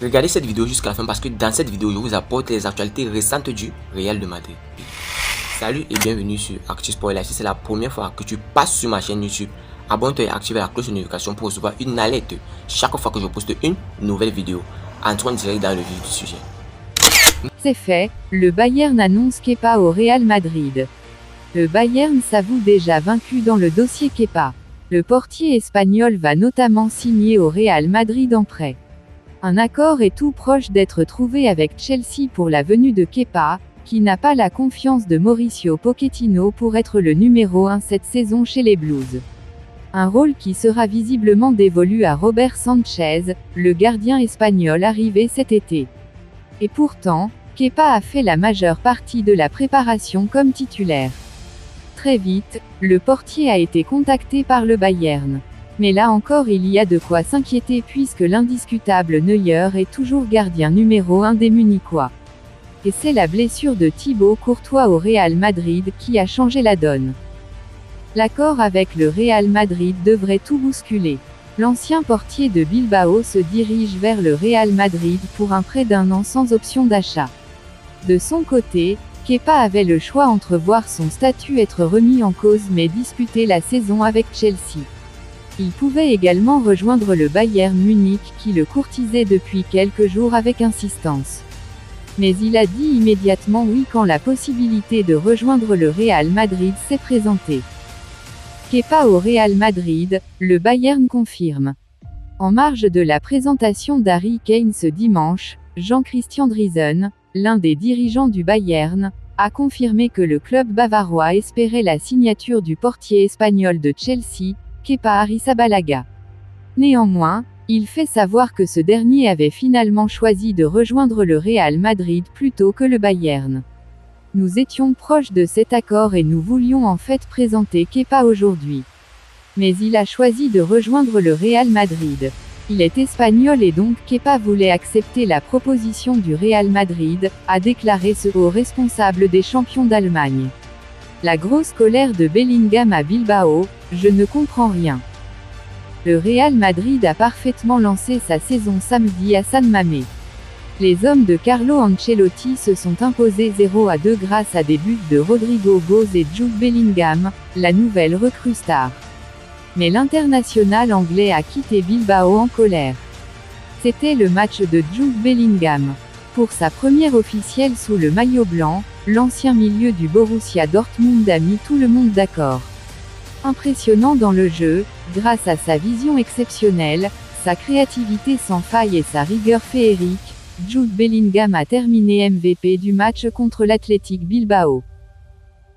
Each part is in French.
Regardez cette vidéo jusqu'à la fin parce que dans cette vidéo, je vous apporte les actualités récentes du Real de Madrid. Salut et bienvenue sur Actu Sport Live. Si c'est la première fois que tu passes sur ma chaîne YouTube, abonne-toi et active la cloche de notification pour recevoir une alerte chaque fois que je poste une nouvelle vidéo. Entrons direct dans le vif du sujet. C'est fait, le Bayern annonce Kepa au Real Madrid. Le Bayern s'avoue déjà vaincu dans le dossier Kepa. Le portier espagnol va notamment signer au Real Madrid en prêt. Un accord est tout proche d'être trouvé avec Chelsea pour la venue de Kepa, qui n'a pas la confiance de Mauricio Pochettino pour être le numéro 1 cette saison chez les Blues. Un rôle qui sera visiblement dévolu à Robert Sanchez, le gardien espagnol arrivé cet été. Et pourtant, Kepa a fait la majeure partie de la préparation comme titulaire. Très vite, le portier a été contacté par le Bayern. Mais là encore il y a de quoi s'inquiéter puisque l'indiscutable Neuer est toujours gardien numéro 1 des Munichois. Et c'est la blessure de Thibaut Courtois au Real Madrid qui a changé la donne. L'accord avec le Real Madrid devrait tout bousculer. L'ancien portier de Bilbao se dirige vers le Real Madrid pour un prêt d'1 an sans option d'achat. De son côté, Kepa avait le choix entre voir son statut être remis en cause mais disputer la saison avec Chelsea. Il pouvait également rejoindre le Bayern Munich qui le courtisait depuis quelques jours avec insistance. Mais il a dit immédiatement oui quand la possibilité de rejoindre le Real Madrid s'est présentée. Kepa au Real Madrid, le Bayern confirme. En marge de la présentation d'Harry Kane ce dimanche, Jean-Christian Driesen, l'un des dirigeants du Bayern, a confirmé que le club bavarois espérait la signature du portier espagnol de Chelsea, Kepa Arrizabalaga. Néanmoins, il fait savoir que ce dernier avait finalement choisi de rejoindre le Real Madrid plutôt que le Bayern. Nous étions proches de cet accord et nous voulions en fait présenter Kepa aujourd'hui. Mais il a choisi de rejoindre le Real Madrid. Il est espagnol et donc Kepa voulait accepter la proposition du Real Madrid, a déclaré ce haut responsable des champions d'Allemagne. La grosse colère de Bellingham à Bilbao, je ne comprends rien. Le Real Madrid a parfaitement lancé sa saison samedi à San Mamés. Les hommes de Carlo Ancelotti se sont imposés 0-2 grâce à des buts de Rodrigo Goes et Jude Bellingham, la nouvelle recrue star. Mais l'international anglais a quitté Bilbao en colère. C'était le match de Jude Bellingham. Pour sa première officielle sous le maillot blanc, l'ancien milieu du Borussia Dortmund a mis tout le monde d'accord. Impressionnant dans le jeu, grâce à sa vision exceptionnelle, sa créativité sans faille et sa rigueur féerique, Jude Bellingham a terminé MVP du match contre l'Athletic Bilbao.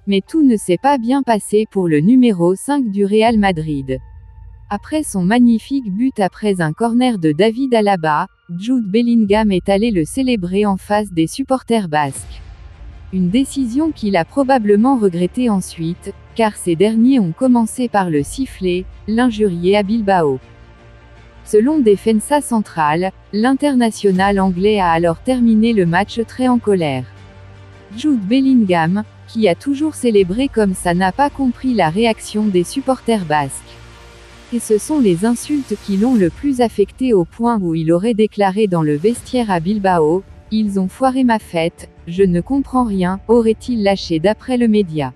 Mais tout ne s'est pas bien passé pour le numéro 5 du Real Madrid. Après son magnifique but après un corner de David Alaba, Jude Bellingham est allé le célébrer en face des supporters basques. Une décision qu'il a probablement regrettée ensuite, car ces derniers ont commencé par le siffler, l'injurier à Bilbao. Selon Defensa Central, l'international anglais a alors terminé le match très en colère. Jude Bellingham, qui a toujours célébré comme ça, n'a pas compris la réaction des supporters basques. Et ce sont les insultes qui l'ont le plus affecté au point où il aurait déclaré dans le vestiaire à Bilbao, « Ils ont foiré ma fête, je ne comprends rien », aurait-il lâché d'après le média.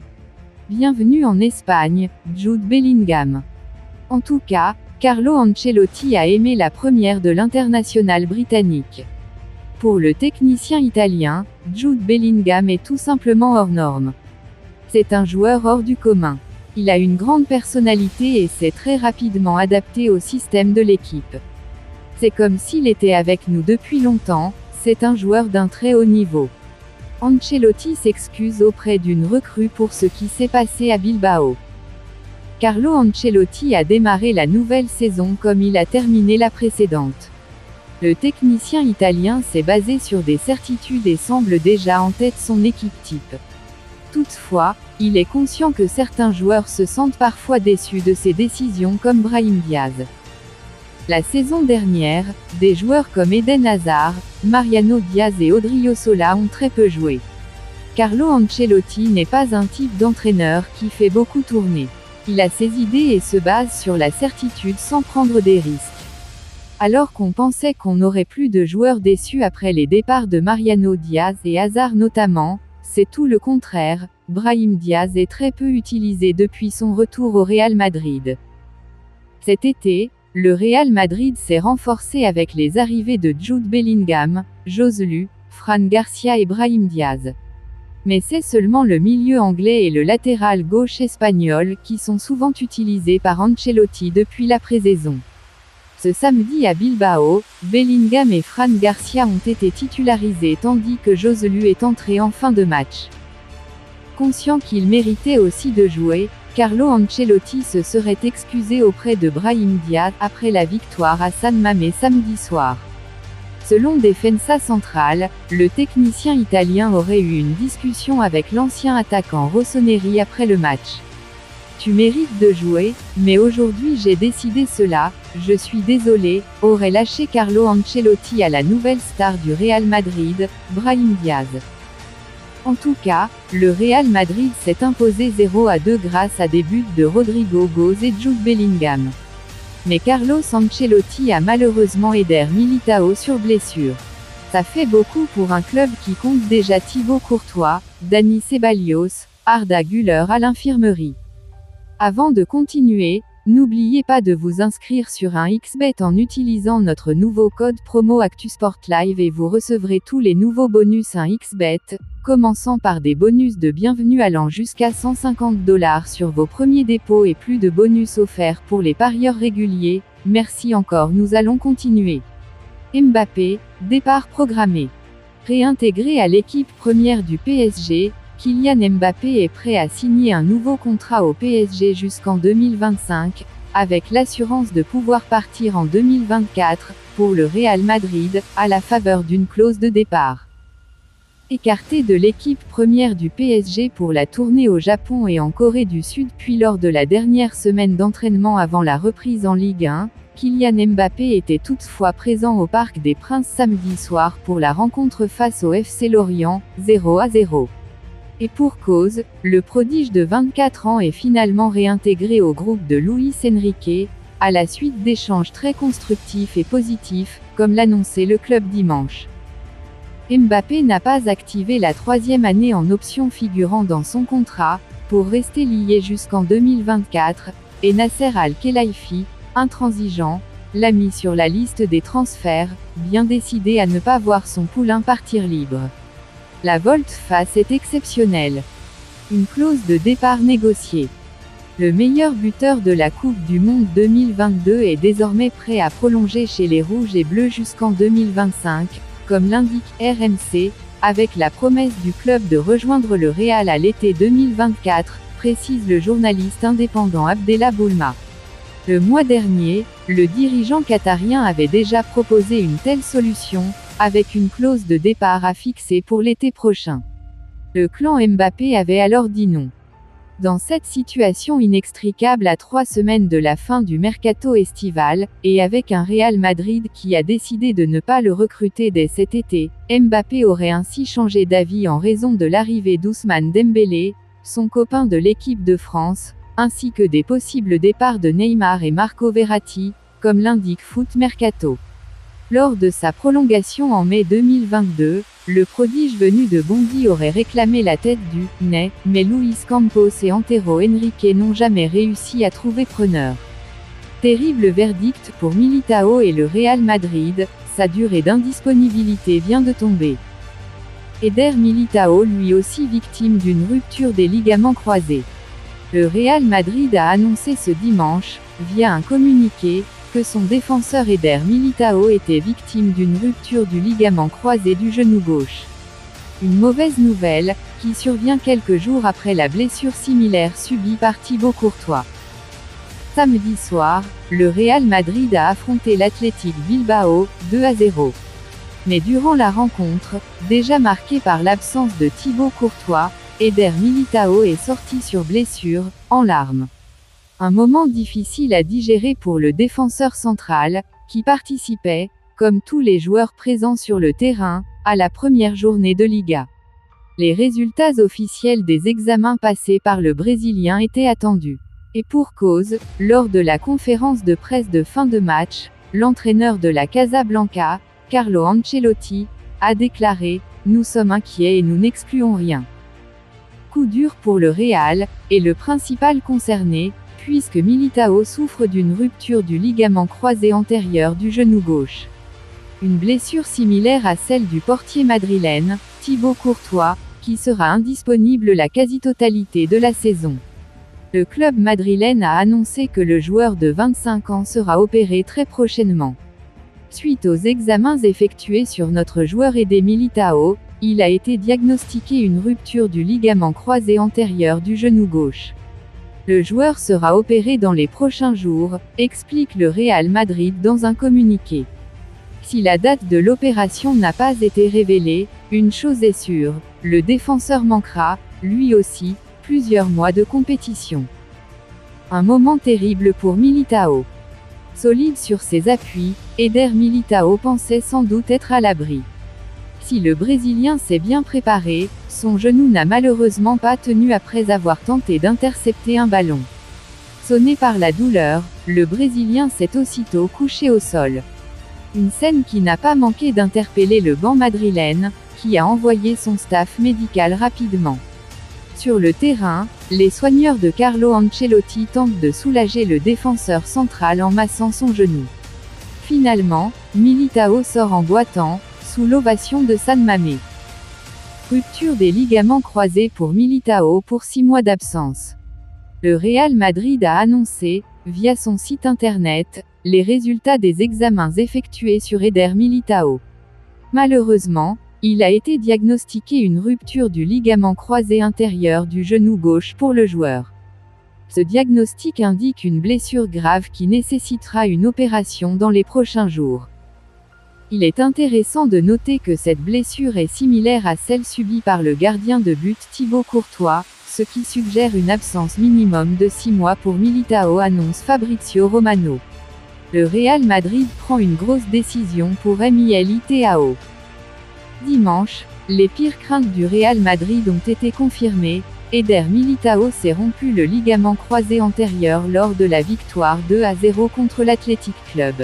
Bienvenue en Espagne, Jude Bellingham. En tout cas, Carlo Ancelotti a aimé la première de l'international britannique. Pour le technicien italien, Jude Bellingham est tout simplement hors norme. C'est un joueur hors du commun. Il a une grande personnalité et s'est très rapidement adapté au système de l'équipe. C'est comme s'il était avec nous depuis longtemps, c'est un joueur d'un très haut niveau. Ancelotti s'excuse auprès d'une recrue pour ce qui s'est passé à Bilbao. Carlo Ancelotti a démarré la nouvelle saison comme il a terminé la précédente. Le technicien italien s'est basé sur des certitudes et semble déjà en tête son équipe type. Toutefois, il est conscient que certains joueurs se sentent parfois déçus de ses décisions comme Brahim Diaz. La saison dernière, des joueurs comme Eden Hazard, Mariano Diaz et Odriozola ont très peu joué. Carlo Ancelotti n'est pas un type d'entraîneur qui fait beaucoup tourner. Il a ses idées et se base sur la certitude sans prendre des risques. Alors qu'on pensait qu'on n'aurait plus de joueurs déçus après les départs de Mariano Diaz et Hazard notamment, c'est tout le contraire, Brahim Diaz est très peu utilisé depuis son retour au Real Madrid. Cet été, le Real Madrid s'est renforcé avec les arrivées de Jude Bellingham, Joselu, Fran Garcia et Brahim Diaz. Mais c'est seulement le milieu anglais et le latéral gauche espagnol qui sont souvent utilisés par Ancelotti depuis la pré-saison. Ce samedi à Bilbao, Bellingham et Fran Garcia ont été titularisés tandis que Joselu est entré en fin de match. Conscient qu'il méritait aussi de jouer, Carlo Ancelotti se serait excusé auprès de Brahim Diaz après la victoire à San Mamés samedi soir. Selon Defensa Central, le technicien italien aurait eu une discussion avec l'ancien attaquant Rossoneri après le match. Tu mérites de jouer, mais aujourd'hui j'ai décidé cela, je suis désolé, aurait lâché Carlo Ancelotti à la nouvelle star du Real Madrid, Brahim Diaz. En tout cas, le Real Madrid s'est imposé 0-2 grâce à des buts de Rodrigo Goes et Jude Bellingham. Mais Carlo Ancelotti a malheureusement Eder Militao sur blessure. Ça fait beaucoup pour un club qui compte déjà Thibaut Courtois, Dani Ceballos, Arda Güler à l'infirmerie. Avant de continuer, n'oubliez pas de vous inscrire sur un XBet en utilisant notre nouveau code promo ActuSportLive et vous recevrez tous les nouveaux bonus un XBet, commençant par des bonus de bienvenue allant jusqu'à $150 sur vos premiers dépôts et plus de bonus offerts pour les parieurs réguliers. Merci encore, nous allons continuer. Mbappé, départ programmé. Réintégré à l'équipe première du PSG, Kylian Mbappé est prêt à signer un nouveau contrat au PSG jusqu'en 2025, avec l'assurance de pouvoir partir en 2024, pour le Real Madrid, à la faveur d'une clause de départ. Écarté de l'équipe première du PSG pour la tournée au Japon et en Corée du Sud puis lors de la dernière semaine d'entraînement avant la reprise en Ligue 1, Kylian Mbappé était toutefois présent au Parc des Princes samedi soir pour la rencontre face au FC Lorient, 0-0. Et pour cause, le prodige de 24 ans est finalement réintégré au groupe de Luis Enrique, à la suite d'échanges très constructifs et positifs, comme l'annonçait le club dimanche. Mbappé n'a pas activé la troisième année en option figurant dans son contrat, pour rester lié jusqu'en 2024, et Nasser Al-Khelaifi, intransigeant, l'a mis sur la liste des transferts, bien décidé à ne pas voir son poulain partir libre. La volte-face est exceptionnelle. Une clause de départ négociée. Le meilleur buteur de la Coupe du Monde 2022 est désormais prêt à prolonger chez les Rouges et Bleus jusqu'en 2025, comme l'indique RMC, avec la promesse du club de rejoindre le Real à l'été 2024, précise le journaliste indépendant Abdellah Boulma. Le mois dernier, le dirigeant qatarien avait déjà proposé une telle solution, avec une clause de départ à fixer pour l'été prochain. Le clan Mbappé avait alors dit non. Dans cette situation inextricable à 3 semaines de la fin du mercato estival, et avec un Real Madrid qui a décidé de ne pas le recruter dès cet été, Mbappé aurait ainsi changé d'avis en raison de l'arrivée d'Ousmane Dembélé, son copain de l'équipe de France, ainsi que des possibles départs de Neymar et Marco Verratti, comme l'indique Foot Mercato. Lors de sa prolongation en mai 2022, le prodige venu de Bondy aurait réclamé la tête du « Ney », mais Luis Campos et Antero Henrique n'ont jamais réussi à trouver preneur. Terrible verdict pour Militao et le Real Madrid, sa durée d'indisponibilité vient de tomber. Eder Militao lui aussi victime d'une rupture des ligaments croisés. Le Real Madrid a annoncé ce dimanche, via un communiqué, que son défenseur Eder Militao était victime d'une rupture du ligament croisé du genou gauche. Une mauvaise nouvelle, qui survient quelques jours après la blessure similaire subie par Thibaut Courtois. Samedi soir, le Real Madrid a affronté l'Athletic Bilbao, 2-0. Mais durant la rencontre, déjà marquée par l'absence de Thibaut Courtois, Eder Militao est sorti sur blessure, en larmes. Un moment difficile à digérer pour le défenseur central, qui participait, comme tous les joueurs présents sur le terrain, à la première journée de Liga. Les résultats officiels des examens passés par le Brésilien étaient attendus. Et pour cause, lors de la conférence de presse de fin de match, l'entraîneur de la Casablanca, Carlo Ancelotti, a déclaré « Nous sommes inquiets et nous n'excluons rien ». Coup dur pour le Real, et le principal concerné, puisque Militao souffre d'une rupture du ligament croisé antérieur du genou gauche. Une blessure similaire à celle du portier madrilène, Thibaut Courtois, qui sera indisponible la quasi-totalité de la saison. Le club madrilène a annoncé que le joueur de 25 ans sera opéré très prochainement. Suite aux examens effectués sur notre joueur aidé Militao, il a été diagnostiqué une rupture du ligament croisé antérieur du genou gauche. Le joueur sera opéré dans les prochains jours, explique le Real Madrid dans un communiqué. Si la date de l'opération n'a pas été révélée, une chose est sûre, le défenseur manquera, lui aussi, plusieurs mois de compétition. Un moment terrible pour Militao. Solide sur ses appuis, Eder Militao pensait sans doute être à l'abri. Si le Brésilien s'est bien préparé, son genou n'a malheureusement pas tenu après avoir tenté d'intercepter un ballon. Sonné par la douleur, le Brésilien s'est aussitôt couché au sol. Une scène qui n'a pas manqué d'interpeller le banc madrilène, qui a envoyé son staff médical rapidement. Sur le terrain, les soigneurs de Carlo Ancelotti tentent de soulager le défenseur central en massant son genou. Finalement, Militao sort en boitant, sous l'ovation de San Mamés. Rupture des ligaments croisés pour Militao pour 6 mois d'absence. Le Real Madrid a annoncé, via son site internet, les résultats des examens effectués sur Eder Militao. Malheureusement, il a été diagnostiqué une rupture du ligament croisé intérieur du genou gauche pour le joueur. Ce diagnostic indique une blessure grave qui nécessitera une opération dans les prochains jours. Il est intéressant de noter que cette blessure est similaire à celle subie par le gardien de but Thibaut Courtois, ce qui suggère une absence minimum de 6 mois pour Militao, annonce Fabrizio Romano. Le Real Madrid prend une grosse décision pour Militao. Dimanche, les pires craintes du Real Madrid ont été confirmées. Eder Militao s'est rompu le ligament croisé antérieur lors de la victoire 2-0 contre l'Athletic Club.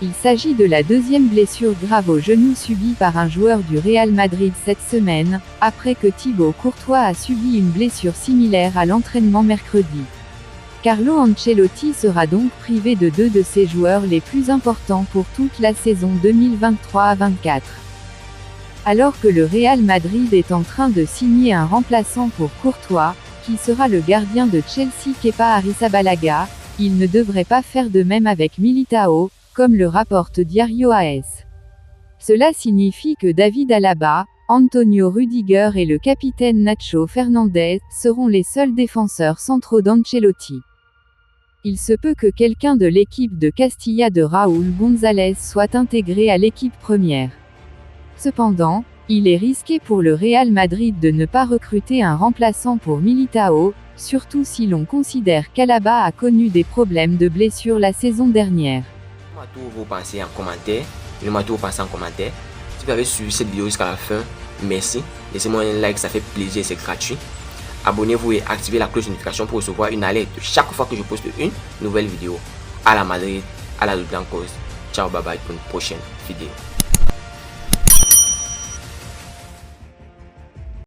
Il s'agit de la deuxième blessure grave au genou subie par un joueur du Real Madrid cette semaine, après que Thibaut Courtois a subi une blessure similaire à l'entraînement mercredi. Carlo Ancelotti sera donc privé de 2 de ses joueurs les plus importants pour toute la saison 2023-24. Alors que le Real Madrid est en train de signer un remplaçant pour Courtois, qui sera le gardien de Chelsea Kepa Arrizabalaga, il ne devrait pas faire de même avec Militao, comme le rapporte Diario AS. Cela signifie que David Alaba, Antonio Rudiger et le capitaine Nacho Fernandez seront les seuls défenseurs centraux d'Ancelotti. Il se peut que quelqu'un de l'équipe de Castilla de Raúl González soit intégré à l'équipe première. Cependant, il est risqué pour le Real Madrid de ne pas recruter un remplaçant pour Militao, surtout si l'on considère qu'Alaba a connu des problèmes de blessure la saison dernière. Dites-moi tout vos pensées en commentaire. Dites-moi tout vos pensées en commentaire. Si vous avez suivi cette vidéo jusqu'à la fin, merci. Laissez-moi un like, ça fait plaisir, c'est gratuit. Abonnez-vous et activez la cloche de notification pour recevoir une alerte chaque fois que je poste une nouvelle vidéo. À la Madrid, à la Blancos. Ciao, bye bye pour une prochaine vidéo.